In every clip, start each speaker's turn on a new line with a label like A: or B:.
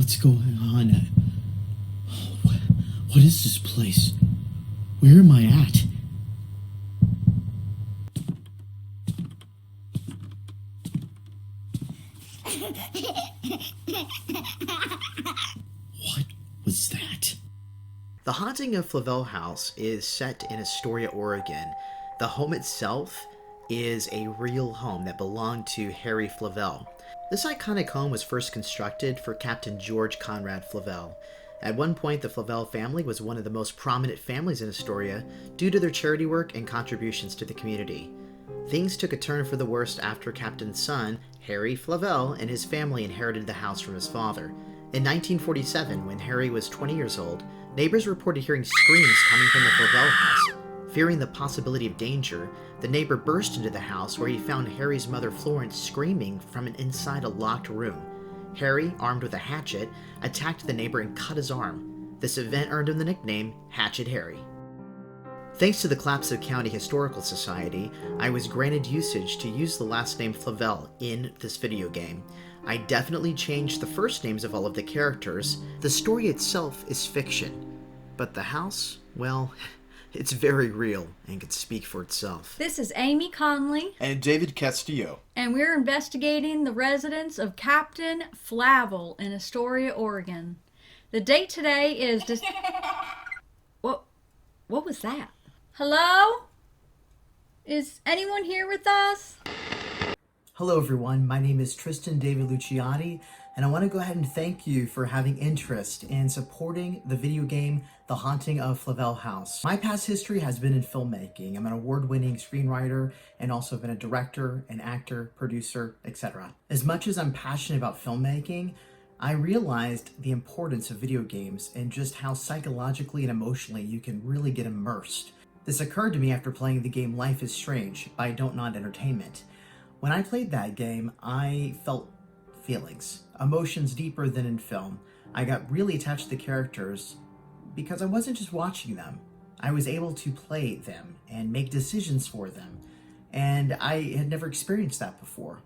A: What's going on? What is this place? Where am I at? What was that?
B: The Haunting of Flavel House is set in Astoria, Oregon. The home itself is a real home that belonged to Harry Flavel. This iconic home was first constructed for Captain George Conrad Flavel. At one point, the Flavel family was one of the most prominent families in Astoria due to their charity work and contributions to the community. Things took a turn for the worst after Captain's son, Harry Flavel, and his family inherited the house from his father. In 1947, when Harry was 20 years old, neighbors reported hearing screams coming from the Flavel house. Fearing the possibility of danger, the neighbor burst into the house where he found Harry's mother Florence screaming from inside a locked room. Harry, armed with a hatchet, attacked the neighbor and cut his arm. This event earned him the nickname Hatchet Harry. Thanks to the Clatsop County Historical Society, I was granted usage to use the last name Flavel in this video game. I definitely changed the first names of all of the characters. The story itself is fiction, but the house, well, it's very real and can speak for itself.
C: This is Amy Conley.
D: And David Castillo.
C: And we're investigating the residence of Captain Flavel in Astoria, Oregon. The date today is... What was that? Hello? Is anyone here with us?
B: Hello everyone, my name is Tristan David Luciotti, and I want to go ahead and thank you for having interest in supporting the video game The Haunting of Flavel House. My past history has been in filmmaking. I'm an award-winning screenwriter and also been a director, an actor, producer, etc. As much as I'm passionate about filmmaking, I realized the importance of video games and just how psychologically and emotionally you can really get immersed. This occurred to me after playing the game Life is Strange by DONTNOD Entertainment. When I played that game, I felt feelings, emotions deeper than in film. I got really attached to the characters because I wasn't just watching them. I was able to play them and make decisions for them, and I had never experienced that before.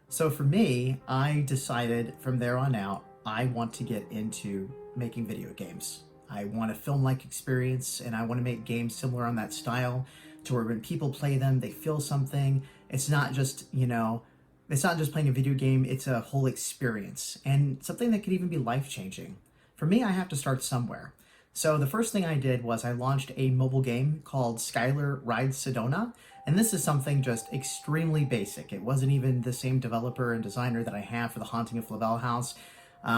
B: So for me, I decided from there on out, I want to get into making video games. I want a film-like experience, and I want to make games similar on that style to where when people play them, they feel something. It's not just, it's not just playing a video game, it's a whole experience and something that could even be life-changing. For me, I have to start somewhere. So the first thing I did was I launched a mobile game called Skylar Rides Sedona, and this is something just extremely basic. It wasn't even the same developer and designer that I have for The Haunting of Flavel House.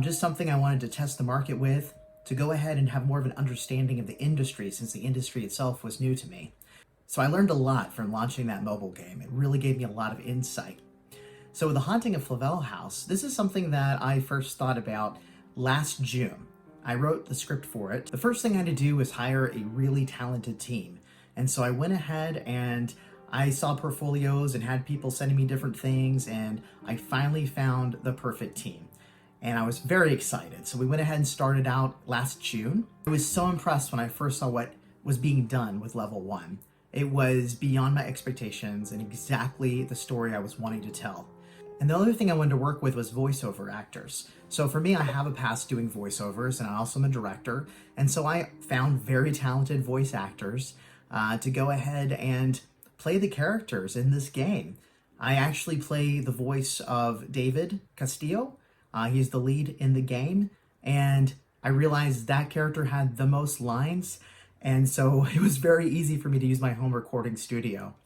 B: Just something I wanted to test the market with, to go ahead and have more of an understanding of the industry since the industry itself was new to me. So I learned a lot from launching that mobile game. It really gave me a lot of insight. So with The Haunting of Flavel House, this is something that I first thought about last June. I wrote the script for it. The first thing I had to do was hire a really talented team. And so I went ahead and I saw portfolios and had people sending me different things, and I finally found the perfect team. And I was very excited. So we went ahead and started out last June. I was so impressed when I first saw what was being done with level 1. It was beyond my expectations and exactly the story I was wanting to tell. And the other thing I wanted to work with was voiceover actors. So for me, I have a past doing voiceovers, and I also am a director. And so I found very talented voice actors to go ahead and play the characters in this game. I actually play the voice of David Castillo. He's the lead in the game. And I realized that character had the most lines. And so it was very easy for me to use my home recording studio.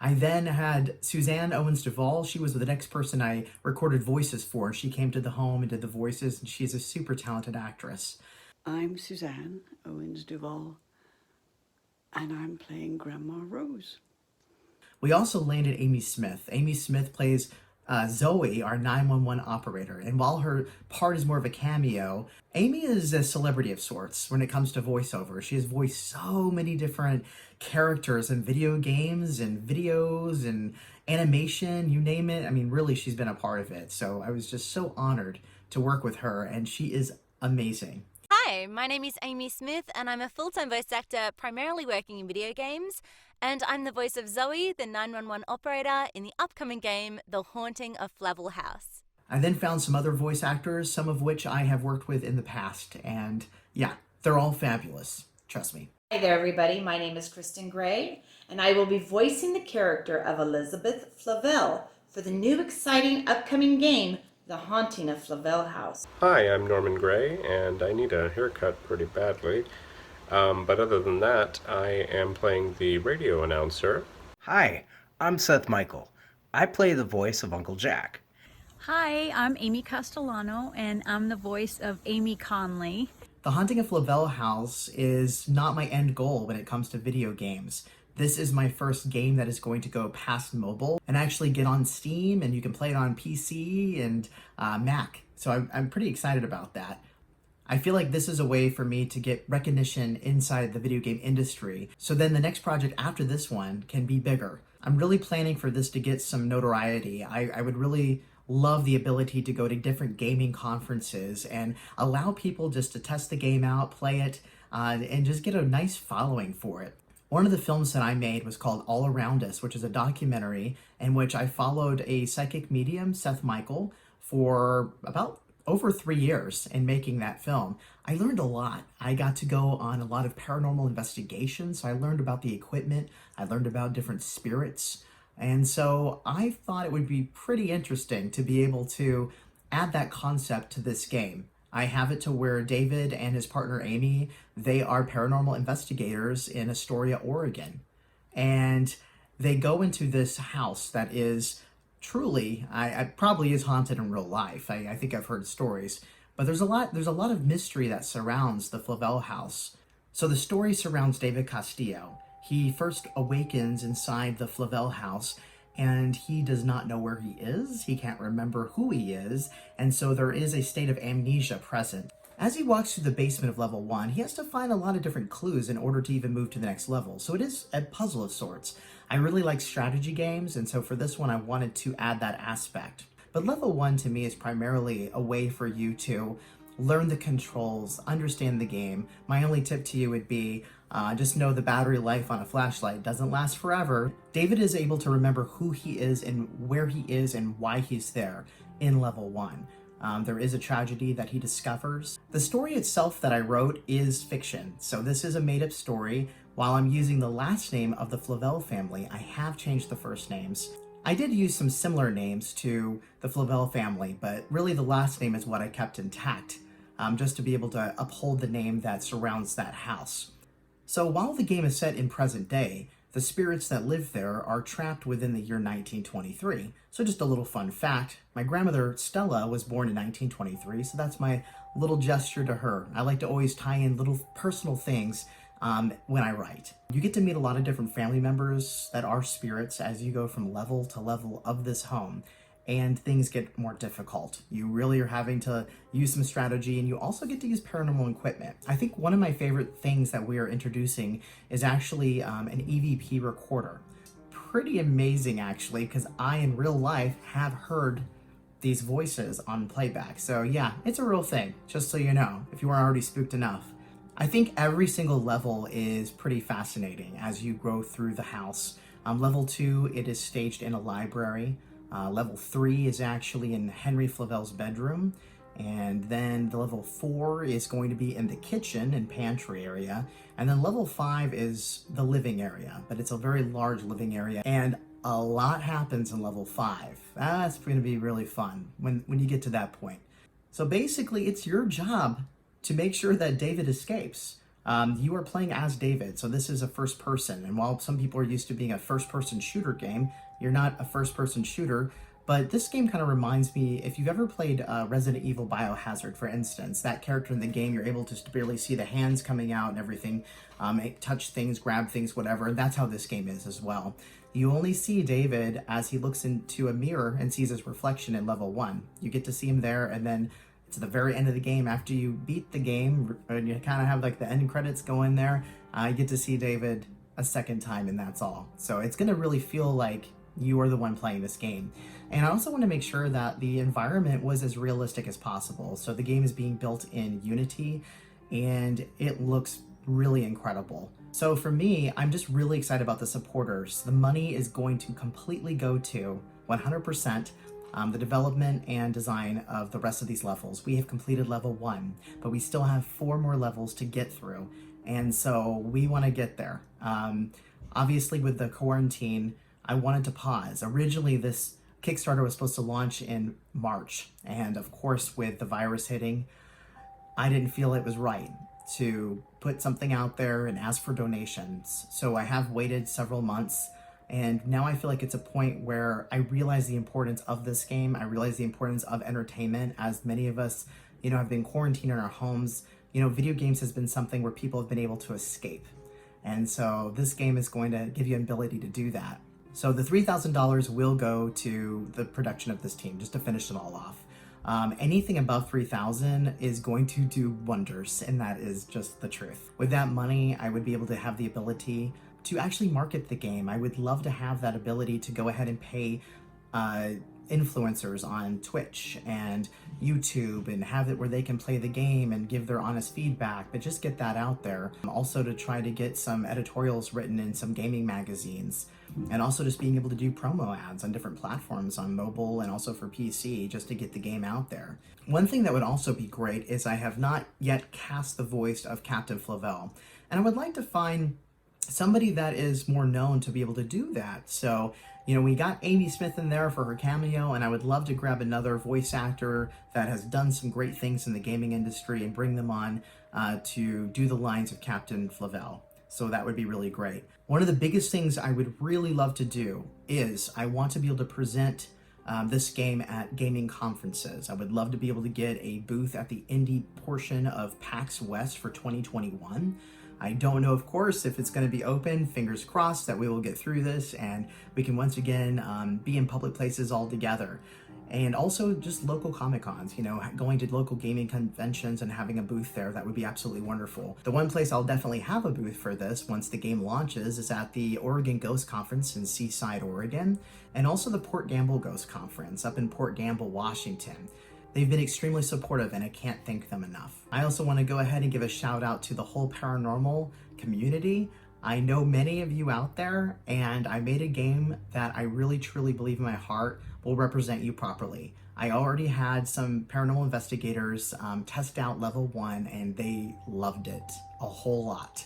B: I then had Suzanne Owens Duvall. She was the next person I recorded voices for. She came to the home and did the voices, and she's a super talented actress.
E: I'm Suzanne Owens Duvall, and I'm playing Grandma Rose.
B: We also landed Amy Smith. Amy Smith plays Zoe, our 911 operator. And while her part is more of a cameo, Amy is a celebrity of sorts when it comes to voiceover. She has voiced so many different characters in video games and videos and animation, you name it. I mean, really, she's been a part of it. So I was just so honored to work with her, and she is amazing.
F: Hi, my name is Amy Smith, and I'm a full-time voice actor primarily working in video games. And I'm the voice of Zoe, the 911 operator in the upcoming game, The Haunting of Flavel House.
B: I then found some other voice actors, some of which I have worked with in the past, and yeah, they're all fabulous. Trust me.
D: Hi there, everybody. My name is Kristen Gray, and I will be voicing the character of Elizabeth Flavell for the new exciting upcoming game, The Haunting of Flavel House.
G: Hi, I'm Norman Gray, and I need a haircut pretty badly. But other than that, I am playing the radio announcer.
H: Hi, I'm Seth Michael. I play the voice of Uncle Jack.
I: Hi, I'm Amy Castellano, and I'm the voice of Amy Conley.
B: The Haunting of Flavel House is not my end goal when it comes to video games. This is my first game that is going to go past mobile and actually get on Steam, and you can play it on PC and Mac. So I'm pretty excited about that. I feel like this is a way for me to get recognition inside the video game industry, so then the next project after this one can be bigger. I'm really planning for this to get some notoriety. I would really love the ability to go to different gaming conferences and allow people just to test the game out, play it, and just get a nice following for it. One of the films that I made was called All Around Us, which is a documentary in which I followed a psychic medium, Seth Michael, for about over 3 years in making that film. I learned a lot. I got to go on a lot of paranormal investigations, so I learned about the equipment, I learned about different spirits, and so I thought it would be pretty interesting to be able to add that concept to this game. I have it to where David and his partner Amy, they are paranormal investigators in Astoria, Oregon. And they go into this house that is truly, I probably is haunted in real life. I think I've heard stories. But there's a lot of mystery that surrounds the Flavel house. So the story surrounds David Castillo. He first awakens inside the Flavel house, and he does not know where he is. He can't remember who he is, and so there is a state of amnesia present. As he walks through the basement of level 1, he has to find a lot of different clues in order to even move to the next level. So it is a puzzle of sorts. I really like strategy games, and so for this one I wanted to add that aspect. But level 1 to me is primarily a way for you to learn the controls, understand the game. My only tip to you would be just know the battery life on a flashlight doesn't last forever. David is able to remember who he is and where he is and why he's there in level 1. There is a tragedy that he discovers. The story itself that I wrote is fiction, so this is a made-up story. While I'm using the last name of the Flavel family, I have changed the first names. I did use some similar names to the Flavel family, but really the last name is what I kept intact, just to be able to uphold the name that surrounds that house. So while the game is set in present day, the spirits that live there are trapped within the year 1923. So just a little fun fact, my grandmother Stella was born in 1923, so that's my little gesture to her. I like to always tie in little personal things when I write. You get to meet a lot of different family members that are spirits as you go from level to level of this home, and things get more difficult. You really are having to use some strategy, and you also get to use paranormal equipment. I think one of my favorite things that we are introducing is actually an EVP recorder. Pretty amazing actually, because I in real life have heard these voices on playback. So yeah, it's a real thing, just so you know, if you weren't already spooked enough. I think every single level is pretty fascinating as you go through the house. Level 2, it is staged in a library. Level 3 is actually in Henry Flavel's bedroom. And then the level 4 is going to be in the kitchen and pantry area. And then level 5 is the living area, but it's a very large living area. And a lot happens in level 5. That's going to be really fun when you get to that point. So basically, it's your job to make sure that David escapes. You are playing as David, so this is a first person. And while some people are used to being a first-person shooter game, you're not a first-person shooter. But this game kind of reminds me, if you've ever played Resident Evil Biohazard, for instance, that character in the game, you're able to just barely see the hands coming out and everything, touch things, grab things, whatever, and that's how this game is as well. You only see David as he looks into a mirror and sees his reflection in level 1. You get to see him there, and then it's the very end of the game, after you beat the game, and you kind of have like the end credits going there, you get to see David a second time, and that's all. So it's going to really feel like you are the one playing this game. And I also want to make sure that the environment was as realistic as possible. So the game is being built in Unity, and it looks really incredible. So for me, I'm just really excited about the supporters. The money is going to completely go to 100% the development and design of the rest of these levels. We have completed level 1, but we still have 4 more levels to get through, and so we want to get there. Obviously, with the quarantine, I wanted to pause. Originally, this Kickstarter was supposed to launch in March, and of course, with the virus hitting, I didn't feel it was right to put something out there and ask for donations. So I have waited several months, and now I feel like it's a point where I realize the importance of this game. I realize the importance of entertainment, as many of us, have been quarantined in our homes. Video games has been something where people have been able to escape. And so this game is going to give you an ability to do that. So the $3,000 will go to the production of this team, just to finish it all off. Anything above $3,000 is going to do wonders, and that is just the truth. With that money, I would be able to have the ability to actually market the game. I would love to have that ability to go ahead and pay influencers on Twitch and YouTube and have it where they can play the game and give their honest feedback, but just get that out there. Also to try to get some editorials written in some gaming magazines, and also just being able to do promo ads on different platforms on mobile and also for PC, just to get the game out there. One thing that would also be great is I have not yet cast the voice of Captain Flavell, and I would like to find somebody that is more known to be able to do that. So, we got Amy Smith in there for her cameo, and I would love to grab another voice actor that has done some great things in the gaming industry and bring them on to do the lines of Captain Flavel. So that would be really great. One of the biggest things I would really love to do is I want to be able to present this game at gaming conferences. I would love to be able to get a booth at the indie portion of PAX West for 2021. I don't know, of course, if it's going to be open. Fingers crossed that we will get through this and we can once again be in public places all together. And also just local Comic-Cons, going to local gaming conventions and having a booth there, that would be absolutely wonderful. The one place I'll definitely have a booth for this once the game launches is at the Oregon Ghost Conference in Seaside, Oregon, and also the Port Gamble Ghost Conference up in Port Gamble, Washington. They've been extremely supportive, and I can't thank them enough. I also want to go ahead and give a shout out to the whole paranormal community. I know many of you out there, and I made a game that I really truly believe in my heart will represent you properly. I already had some paranormal investigators test out level 1, and they loved it a whole lot.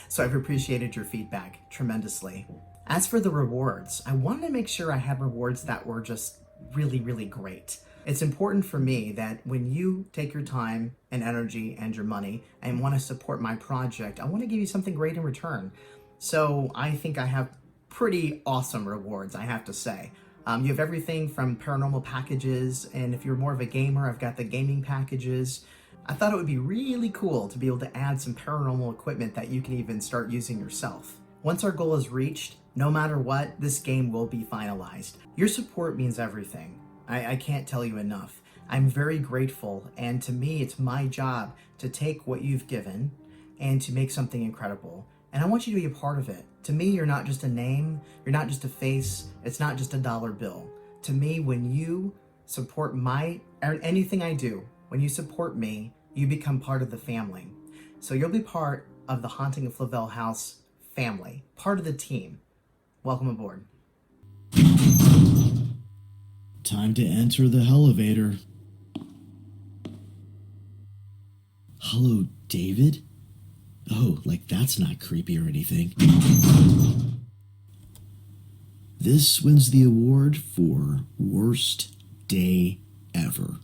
B: So I've appreciated your feedback tremendously. As for the rewards, I wanted to make sure I had rewards that were just really, really great. It's important for me that when you take your time and energy and your money and want to support my project, I want to give you something great in return. So I think I have pretty awesome rewards, I have to say. You have everything from paranormal packages, and if you're more of a gamer, I've got the gaming packages. I thought it would be really cool to be able to add some paranormal equipment that you can even start using yourself. Once our goal is reached, no matter what, this game will be finalized. Your support means everything. I can't tell you enough. I'm very grateful, and to me, it's my job to take what you've given and to make something incredible. And I want you to be a part of it. To me, you're not just a name, you're not just a face, it's not just a dollar bill. To me, when you support anything I do, when you support me, you become part of the family. So you'll be part of the Haunting of Flavell House family, part of the team. Welcome aboard.
A: Time to enter the elevator. Hello, David? Oh, like that's not creepy or anything. This wins the award for Worst Day Ever.